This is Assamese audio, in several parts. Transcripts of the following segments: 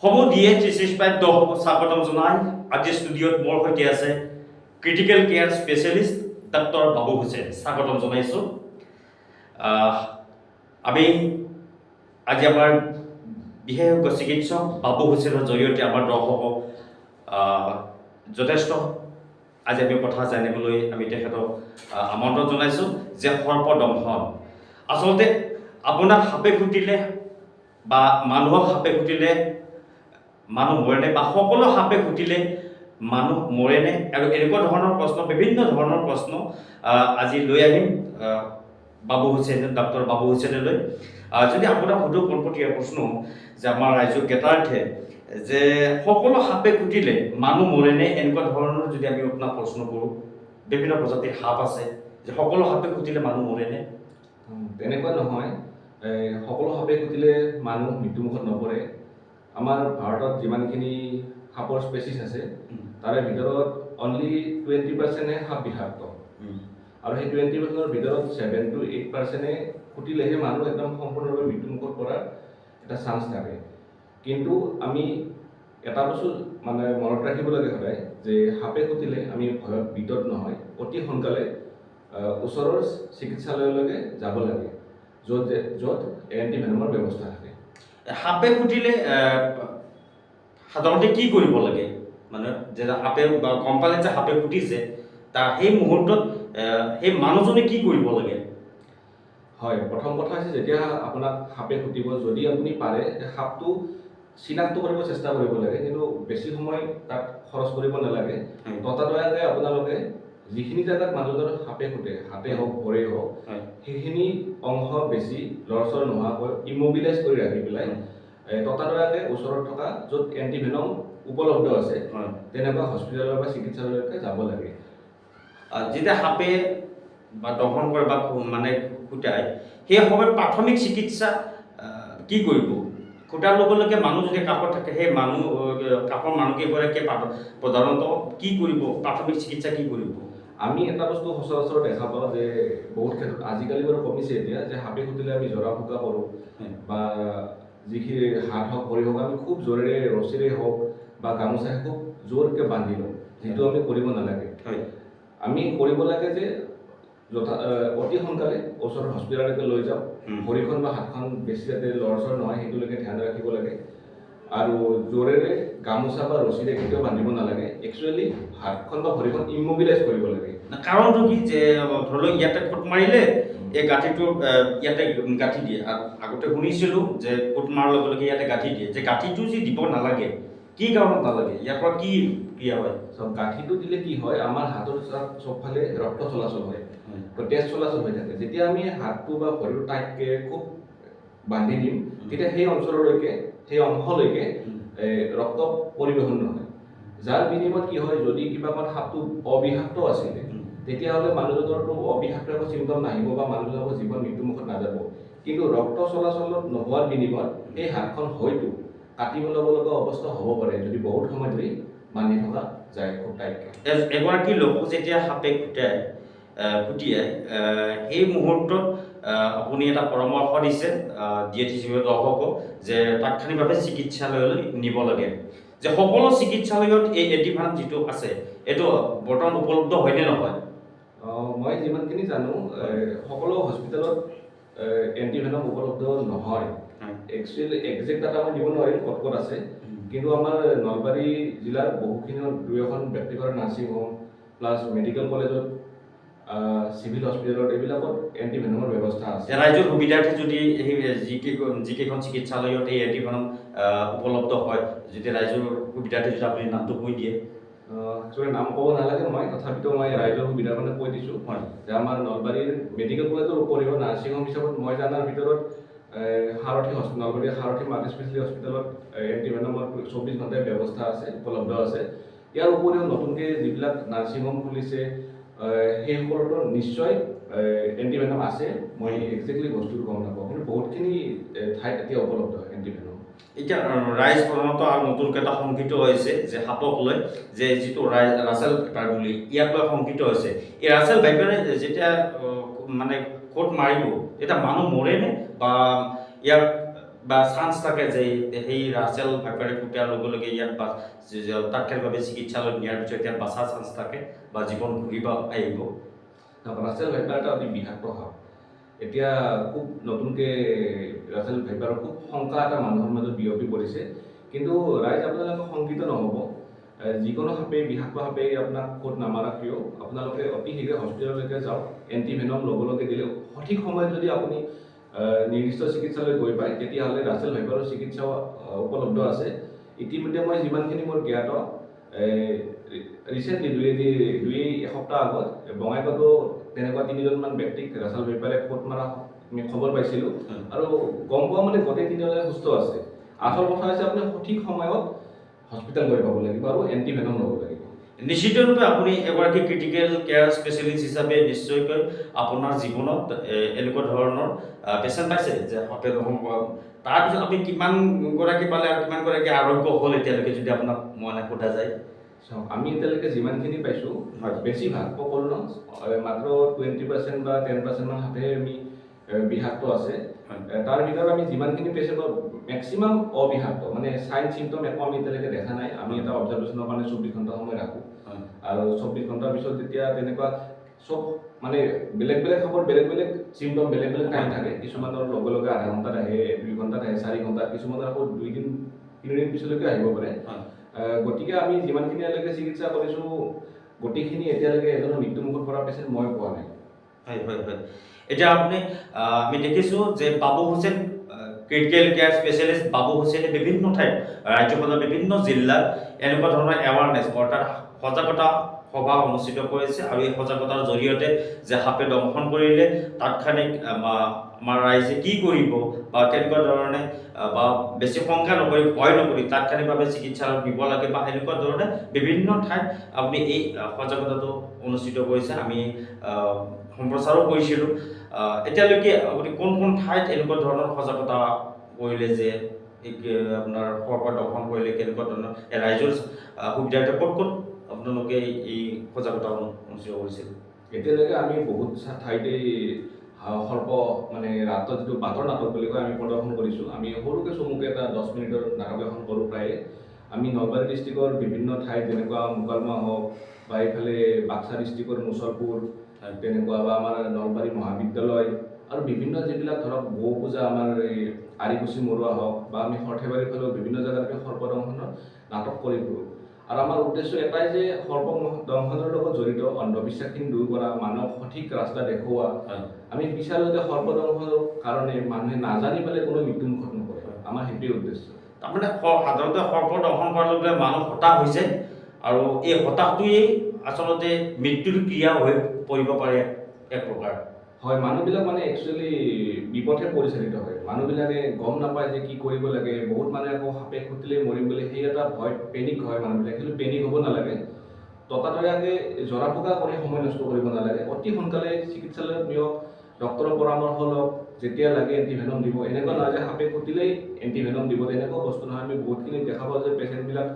হ'ব দিয়ে 365 স্বাগতম জনাই আজি ষ্টুডিঅ'ত মোৰ সৈতে আছে ক্ৰিটিকেল কেয়াৰ স্পেচিয়েলিষ্ট ডক্টৰ বাবু হুছেইন স্বাগতম জনাইছোঁ আমি আজি আমাৰ বিশেষজ্ঞ চিকিৎসক বাবু হুছেইনৰ জৰিয়তে আমাৰ দৰ্শকক যথেষ্ট আজি আমি কথা জানিবলৈ আমি তেখেতক আমন্ত্ৰণ জনাইছোঁ যে সৰ্পদংশন আচলতে আপোনাক সাপে খুটিলে বা মানুহক সাপে খুটিলে মানুহ মৰেনে বা সকলো সাপে খুটিলে মানুহ মৰেনে আৰু এনেকুৱা ধৰণৰ প্ৰশ্ন বিভিন্ন ধৰণৰ প্ৰশ্ন আজি লৈ আহিম বাবু হুছেইন ডক্টৰ বাবু হুছেইনলৈ যদি আপোনাক সুধো পোনপটীয়া প্ৰশ্ন যে আমাৰ ৰাইজৰ জ্ঞাতাৰ্থে যে সকলো সাপে খুটিলে মানুহ মৰেনে এনেকুৱা ধৰণৰ যদি আমি আপোনাক প্ৰশ্ন কৰোঁ বিভিন্ন প্ৰজাতিৰ সাপ আছে যে সকলো সাপে খুটিলে মানুহ মৰেনে তেনেকুৱা নহয় সকলো সাপে খুটিলে মানুহ মৃত্যুমুখত নপৰে আমাৰ ভাৰতত যিমানখিনি সাপৰ স্পেচিছ আছে তাৰে ভিতৰত অনলি 20%হে সাপ বিষাক্ত আৰু সেই 20%ৰ ভিতৰত 7 to 8%হে খুটিলেহে মানুহ একদম সম্পূৰ্ণভাৱে মৃত্যুমুখত পৰাৰ এটা চান্স থাকে কিন্তু আমি এটা বস্তু মানে মনত ৰাখিব লাগে সদায় যে সাপে খুটিলে আমি ভয়ত বিতত নহয় অতি সোনকালে ওচৰৰ চিকিৎসালয়লৈকে যাব লাগে য'ত এণ্টিভেনমৰ ব্যৱস্থা থাকে সাপে খুটিলে সাধাৰণতে কি কৰিব লাগে মানে যে সাপে গম পালে যে সাপে খুটিছে তাৰ সেই মুহূৰ্তত সেই মানুহজনে কি কৰিব লাগে হয় প্ৰথম কথা হৈছে যেতিয়া আপোনাক সাপে খুটিব যদি আপুনি পাৰে সাপটো চিনাক্ত কৰিব চেষ্টা কৰিব লাগে কিন্তু বেছি সময় তাত খৰচ কৰিব নালাগে ততাতৈয়াকৈ আপোনালোকে যিখিনি জেগাত মানুহজনৰ সাপে খুটে হাতে হওক ভৰি হওক সেইখিনি অংশ বেছি লৰচৰ নোহোৱাকৈ ইমবিলাইজ কৰি ৰাখি পেলাই ততাতৈয়াকৈ ওচৰত থকা য'ত এণ্টিভেনম উপলব্ধ আছে তেনেকুৱা হস্পিটেলৰ বা চিকিৎসালয়লৈকে যাব লাগে যেতিয়া সাপে বা দংশন কৰে বা মানে খুটায় সেই সময়ত প্ৰাথমিক চিকিৎসা কি কৰিব খুটাৰ লগে লগে মানুহ যদি কাষত থাকে সেই মানুহ কাষৰ মানুহকেইগৰাকীয়ে প্ৰধানত কি কৰিব প্ৰাথমিক চিকিৎসা কি কৰিব আমি এটা বস্তু সচৰাচৰ দেখা পাওঁ যে বহুত ক্ষেত্ৰত আজিকালি বাৰু কমিছে এতিয়া যে সাপে খুটিলে আমি জৰা ফুকা কৰোঁ বা যিখিনি হাত হওক ভৰি হওক আমি খুব জোৰেৰে ৰছীৰে হওক বা গামোচাৰে খুব জোৰকৈ বান্ধি লওঁ যিটো আমি কৰিব নালাগে আমি কৰিব লাগে যে অতি সোনকালে ওচৰৰ হস্পিটেললৈকে লৈ যাওঁ ভৰিখন বা হাতখন বেছি যাতে লৰচৰ নহয় সেইটোলৈকে ধ্যান ৰাখিব লাগে আৰু জোৰেৰে গামোচা বা ৰছীৰে কেতিয়াও বান্ধিব নালাগে একচুৱেলি হাতখন বা ভৰিখন ইমবিলাইজ কৰিব লাগে কাৰণটো কি যে ধৰি লওক ইয়াতে খুট মাৰিলে এই গাঁঠিটো ইয়াতে গাঁঠি দিয়ে আৰু আগতে শুনিছিলোঁ যে খুট মৰাৰ লগে লগে ইয়াতে গাঁঠি দিয়ে যে গাঁঠিটো যি দিব নালাগে কি কাৰণত নালাগে ইয়াৰ পৰা কি ক্ৰিয়া হয় চব গাঁঠিটো দিলে কি হয় আমাৰ হাতৰ চবফালে ৰক্ত চলাচল হয় তেজ চলাচল হৈ থাকে যেতিয়া আমি হাতটো বা ভৰিটো টাইটকৈ খুব বান্ধি দিম তেতিয়া সেই অঞ্চললৈকে সেই অংশলৈকে ৰক্ত পৰিবহণ নহয় যাৰ বিনিময়ত কি হয় যদি কিবা সাপটো অবিষাক্ত আছিলে তেতিয়াহ'লে মানুহজনৰতো অবিষাক্ত একো চিম্পটম নাহিব বা মানুহজনৰ জীৱন মৃত্যুমুখত নাযাব কিন্তু ৰক্ত চলাচলত নোহোৱাৰ বিনিময়ত সেই হাতখন হয়তো কাটিব ল'ব লগা অৱস্থা হ'ব পাৰে যদি বহুত সময় ধৰি বান্ধি থকা যায় খুব টাইটকৈ এগৰাকী লোক যেতিয়া সাপে খুটিয়াই সেই মুহূৰ্তত আপুনি এটা পৰামৰ্শ দিছে দিয়ে থৈছিল দৰ্শকক যে তাৎক্ষণিকভাৱে চিকিৎসালয়লৈ নিব লাগে যে সকলো চিকিৎসালয়ত এই এণ্টিভেনম যিটো আছে এইটো বৰ্তমান উপলব্ধ হয়নে নহয় মই যিমানখিনি জানো সকলো হস্পিটেলত এণ্টিভেনম উপলব্ধ নহয় একচুৱেলি একজেক্ট ডাটা মই দিব নোৱাৰিম ক'ত ক'ত আছে কিন্তু আমাৰ নলবাৰী জিলাৰ বহুখিনি দুই এখন ব্যক্তিগত নাৰ্ছিং হোম প্লাছ মেডিকেল কলেজত চিভিল হস্পিটেলত এইবিলাকত এণ্টিভেনমৰ ব্যৱস্থা আছে ৰাইজৰ সুবিধাৰ্থে যদি সেই যিকেইখন চিকিৎসালয়ত এই এণ্টিভেনম উপলব্ধ হয় যদি ৰাইজৰ সুবিধাৰ্থে যদি আপুনি নামটো কৈ দিয়ে একচুৱেলি নাম ক'ব নালাগে মই তথাপিতো মই ৰাইজৰ সুবিধাৰ কাৰণে কৈ দিছোঁ যে আমাৰ নলবাৰীৰ মেডিকেল কলেজৰ উপৰিও নাৰ্ছিং হোম হিচাপত মই জনাৰ ভিতৰত নলবাৰীৰ সাৰথী মাল্টি স্পেচিয়েলিটি হস্পিটেলত এণ্টিভেনমৰ 24 ঘণ্টাই ব্যৱস্থা আছে উপলব্ধ আছে ইয়াৰ উপৰিও নতুনকৈ যিবিলাক নাৰ্ছিং হোম খুলিছে সেইসকলতো নিশ্চয় এণ্টিভেনম আছে মই একজেক্টলি বস্তুটো গম নাপাওঁ কিন্তু বহুতখিনি ঠাইত এতিয়া উপলব্ধ এণ্টিভেনম এতিয়া ৰাইজ প্ৰধানত আৰু নতুনকৈ এটা শংকিত হৈছে যে সাপক লৈ যে যিটো ৰাছেল ভাইপাৰ বুলি ইয়াক লৈ শংকিত হৈছে এই ৰাছেল ভাইপাৰে যেতিয়া মানে খুট মাৰিব তেতিয়া মানুহ মৰেনে বা ইয়াৰ বা চান্স থাকে যে সেই ৰাছেল ভাইপাৰে খুটাৰ লগে লগে ইয়াত বা তাৎক্ষণিকভাৱে চিকিৎসালয়ত নিয়াৰ পিছত ইয়াত বাচাৰ চান্স থাকে বা জীৱন ঘূৰিব আহিব? ৰাছেল ভাইপাৰ এটা অতি বিষাক্ত সাপ। এতিয়া খুব নতুনকৈ ৰাছেল ভাইপাৰৰ খুব শংকা এটা মানুহৰ মাজত বিয়পি পৰিছে, কিন্তু ৰাইজ আপোনালোকে শংকিত নহ'ব। যিকোনো সাপেই বিষাক্ত সাপেই আপোনাক ক'ত নামাৰা কিয়, আপোনালোকে অতি শীঘ্ৰে হস্পিটেললৈকে যাওক। এণ্টিভেনম লগে লগে দিলে সঠিক সময়ত যদি আপুনি নিৰ্দিষ্ট চিকিৎসালয় গৈ পায়, তেতিয়াহ'লে ৰাছেল ভাইপাৰৰ চিকিৎসাও উপলব্ধ আছে। ইতিমধ্যে মই যিমানখিনি মোৰ জ্ঞাত, ৰিচেণ্টলি দুই এসপ্তাহ আগত বঙাইগাঁৱতো তেনেকুৱা 3জনমান ব্যক্তিক ৰাছেল ভাইপাৰে ক'ত মাৰা আমি খবৰ পাইছিলোঁ, আৰু গম পোৱা মানে গোটেই 3জনে সুস্থ আছে। আচল কথা হৈছে আপুনি সঠিক সময়ত হস্পিটেল গৈ পাব লাগিব আৰু এণ্টিভেনম ল'ব লাগিব। নিশ্চিতৰূপে আপুনি এগৰাকী ক্ৰিটিকেল কেয়াৰ স্পেচিয়েলিষ্ট হিচাপে নিশ্চয়কৈ আপোনাৰ জীৱনত এনেকুৱা ধৰণৰ পেচেণ্ট পাইছে যে সাপে দংশন কৰা। তাৰপিছত আপুনি কিমানগৰাকী পালে আৰু কিমানগৰাকী আৰোগ্য হ'ল এতিয়ালৈকে, যদি আপোনাক মানে সোধা যায়? চাওক, আমি এতিয়ালৈকে যিমানখিনি পাইছোঁ, বেছিভাগ সকলো মাত্ৰ 20% বা 10% মান সাপেহে আমি বিষাক্ত আছে। তাৰ ভিতৰত আমি যিমানখিনি পেচেণ্টৰ মেক্সিমাম অবিষাক্ত, মানে চাইন চিমটম একো আমি এতিয়ালৈকে দেখা নাই। আমি এটা অবজাৰ্ভেশ্যনৰ কাৰণে 24 ঘণ্টা সময় ৰাখোঁ, আৰু 24 ঘণ্টাৰ পিছত যেতিয়া তেনেকুৱা চব মানে বেলেগ বেলেগ সাপৰ বেলেগ বেলেগ চিমটম, বেলেগ বেলেগ টাইম থাকে। কিছুমানৰ লগে লগে আধা ঘণ্টাত আহে, 2 ঘণ্টাত আহে, 4 ঘণ্টাত, কিছুমানৰ আকৌ 2 দিন 3 দিন পিছলৈকে আহিব পাৰে। গতিকে আমি যিমানখিনিলৈকে চিকিৎসা কৰিছোঁ, গোটেইখিনি এতিয়ালৈকে এজনৰ মৃত্যুমুখত পৰা পেচেণ্ট মই পোৱা নাই। হয় হয় হয়। এতিয়া আপুনি আমি দেখিছোঁ যে বাবু হুছেইন ক্ৰিটিকেল কেয়াৰ স্পেচিয়েলিষ্ট বাবু হুছেইনে বিভিন্ন ঠাইত ৰাজ্যখনৰ বিভিন্ন জিলাত এনেকুৱা ধৰণৰ এৱাৰনেছ অৰ্থাৎ সজাগতা সভা অনুষ্ঠিত কৰিছে, আৰু এই সজাগতাৰ জৰিয়তে যে সাপে দংশন কৰিলে তাৎক্ষণিক আমাৰ ৰাইজে কি কৰিব বা কেনেকুৱা ধৰণে বা বেছি শংকা নকৰি ভয় নকৰি তাৎক্ষণিকভাৱে চিকিৎসালয়ত নিব লাগে বা এনেকুৱা ধৰণে বিভিন্ন ঠাইত আপুনি এই সজাগতাটো অনুষ্ঠিত কৰিছে। আমি সম্প্ৰচাৰো কৰিছিলোঁ। এতিয়ালৈকে আপুনি কোন ঠাইত এনেকুৱা ধৰণৰ সজাগতা কৰিলে যে আপোনাৰ সাপে দংশন কৰিলে কেনেকুৱা ধৰণৰ ৰাইজৰ সুবিধাৰ্থে ক'ত আপোনালোকে এই সজাগতা অনুষ্ঠিত কৰিছিল? এতিয়ালৈকে আমি বহুত ঠাইতে সৰ্প মানে ৰাতত যিটো বাটৰ নাটক বুলি কয় আমি প্ৰদৰ্শন কৰিছোঁ। আমি সৰুকৈ চমুকৈ এটা 10 মিনিটৰ নাটক এখন কৰোঁ প্ৰায়ে। আমি নলবাৰী ডিষ্ট্ৰিক্টৰ বিভিন্ন ঠাইত যেনেকুৱা মুকালমা হওক বা এইফালে বাক্সা ডিষ্ট্ৰিক্টৰ মুছলপুৰ তেনেকুৱা, বা আমাৰ নলবাৰী মহাবিদ্যালয়, আৰু বিভিন্ন যিবিলাক ধৰক গৌ পূজা আমাৰ এই আৰিকুচি মৰুৱা হওক, বা আমি সৰ্থেবাৰীৰ ফালেও বিভিন্ন জেগাত আমি সৰ্প দংশনৰ নাটক কৰি ফুৰোঁ। আৰু আমাৰ উদ্দেশ্য এটাই যে সৰ্প দংশনৰ লগত জড়িত অন্ধবিশ্বাসখিনি দূৰ কৰা, মানুহক সঠিক ৰাস্তা দেখুওৱা। আমি পিছলৈকে সৰ্প দংশনৰ কাৰণে মানুহে নাজানি পেলাই কোনো মৃত্যুমুখত নপৰে, আমাৰ সেইটোৱে উদ্দেশ্য। তাৰমানে সাধাৰণতে সৰ্প দংশন কৰাৰ লগে লগে মানুহ হতাশ হৈছে, আৰু এই হতাশটোৱেই আচলতে মৃত্যুৰ ক্ৰিয়া হৈ পৰিব পাৰে এক প্ৰকাৰ। হয়, মানুহবিলাক মানে একচুৱেলি বিপথে পৰিচালিত হয়। মানুহবিলাকে গম নাপায় যে কি কৰিব লাগে। বহুত মানুহে আকৌ সাপে খুটিলে মৰিম বুলি সেই এটা ভয়, পেনিক হয় মানুহবিলাক। কিন্তু পেনিক হ'ব নালাগে। ততাতৈয়াকৈ জৰা ফুকা কৰি সময় নষ্ট কৰিব নালাগে। অতি সোনকালে চিকিৎসালয়ত নিয়ক, ডক্তৰৰ পৰামৰ্শ লওক, যেতিয়া লাগে এণ্টিভেনম দিব। এনেকুৱা নহয় যে সাপে খুটিলেই এণ্টিভেনম দিব, তেনেকুৱা বস্তু নহয়। আমি বহুতখিনি দেখা পাওঁ যে পেচেণ্টবিলাক,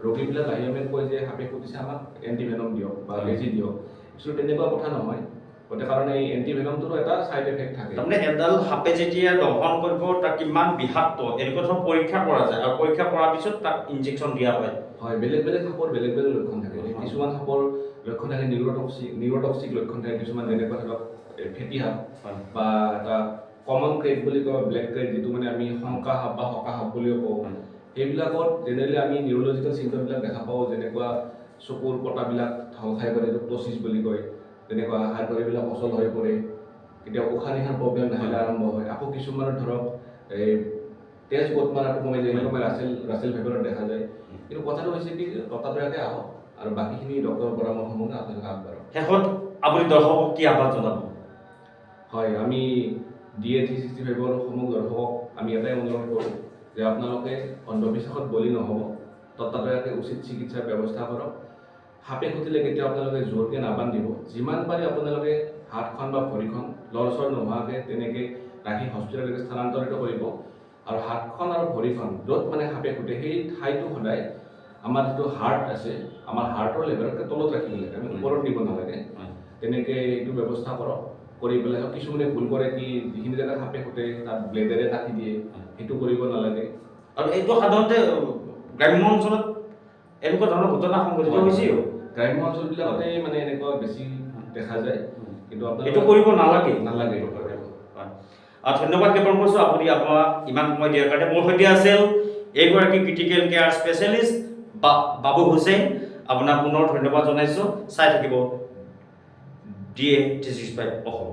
ৰোগীবিলাক আহি আমি কয় যে সাপে খুটিছে, আমাক এণ্টিভেনম দিয়ক বা বেজি দিয়ক। একচুৱেলি তেনেকুৱা কথা নহয়। গতিকে কাৰণ এই এণ্টিভেনমটোৰো এটা ছাইড এফেক্ট থাকে। তাৰমানে এডাল সাপে যেতিয়া দংশন কৰিব তাক কিমান বিষাক্ত এনেকুৱা ধৰণৰ পৰীক্ষা কৰা যায়, আৰু পৰীক্ষা কৰাৰ পিছত তাক ইনজেকশ্যন দিয়া হয়। হয়, বেলেগ বেলেগ সাপৰ বেলেগ বেলেগ লক্ষণ থাকে। কিছুমান সাপৰ লক্ষণ থাকে নিউৰটক্সিক লক্ষণ থাকে। কিছুমান যেনেকুৱা ধৰক ফেটি সাপ, বা এটা কমন ক্ৰেট বুলি কয়, ব্লেক ক্ৰেট, যিটো মানে আমি শংকা সাপ বা হকা সাপ বুলিও কওঁ। সেইবিলাকত জেনেৰেলি আমি নিউৰলজিকেল চিমটমবিলাক দেখা পাওঁ, যেনেকুৱা চকুৰ পতাবিলাক ঢল খাই পৰে, যিটো টচিছ বুলি কয়। তেনেকুৱা হাত ভৰিবিলাক অচল হৈ পৰে, কেতিয়াবা উশাহ নিশাহৰ প্ৰব্লেম লাহে লাহে আৰম্ভ হয়। আকৌ কিছুমানৰ ধৰক এই তেজ গোট মাৰাটো কমে যায়, এনেকুৱা ৰাছেল ভাইপাৰত দেখা যায়। কিন্তু কথাটো হৈছে কি, ততাতৈয়াকৈ আহক আৰু বাকীখিনি ডক্তৰৰ পৰামৰ্শ মতে আপোনালোকে আগবাঢ়ক। শেষত আপুনি দৰ্শকক কি আহ্বান জনাব? হয়, আমি DA 365ৰ সমূহ দৰ্শকক আমি এটাই অনুৰোধ কৰোঁ যে আপোনালোকে অন্ধবিশ্বাসত বলি নহ'ব, ততাতৈয়াকৈ উচিত চিকিৎসাৰ ব্যৱস্থা কৰক। সাপে খুটিলে কেতিয়াও আপোনালোকে জোৰকৈ নাবান্ধিব। যিমান পাৰি আপোনালোকে হাতখন বা ভৰিখন লৰচৰ নোহোৱাকৈ তেনেকৈ ৰাখি হস্পিটেললৈকে স্থানান্তৰিত কৰিব। আৰু হাতখন আৰু ভৰিখন য'ত মানে সাপে খুটে সেই ঠাইটো সদায় আমাৰ যিটো হাৰ্ট আছে, আমাৰ হাৰ্টৰ লেভেলতকৈ তলত ৰাখিব লাগে, আমি ওপৰত দিব নালাগে। তেনেকৈ এইটো ব্যৱস্থা কৰক। কৰি পেলাই কিছুমানে ভুল কৰে কি যিখিনি জেগাত সাপে খুটে তাত ব্লেডেৰে কাটি দিয়ে, সেইটো কৰিব নালাগে। আৰু এইটো সাধাৰণতে গ্ৰাম্য অঞ্চলত এনেকুৱা ধৰণৰ ঘটনা সংঘটিত হৈছেও। গ্ৰাম্য অঞ্চলবিলাকতে মানে এনেকুৱা বেছি দেখা যায়, কিন্তু এইটো কৰিব নালাগে। নালাগে। ধন্যবাদ জ্ঞাপন কৰিছোঁ আপুনি আপোনাক ইমান সময় দিয়াৰ কাৰণে। মোৰ সৈতে আছিল এইগৰাকী ক্ৰিটিকেল কেয়াৰ স্পেচিয়েলিষ্ট বাবু হুছেইন। আপোনাক পুনৰ ধন্যবাদ জনাইছোঁ। চাই থাকিব DA 365 অসম।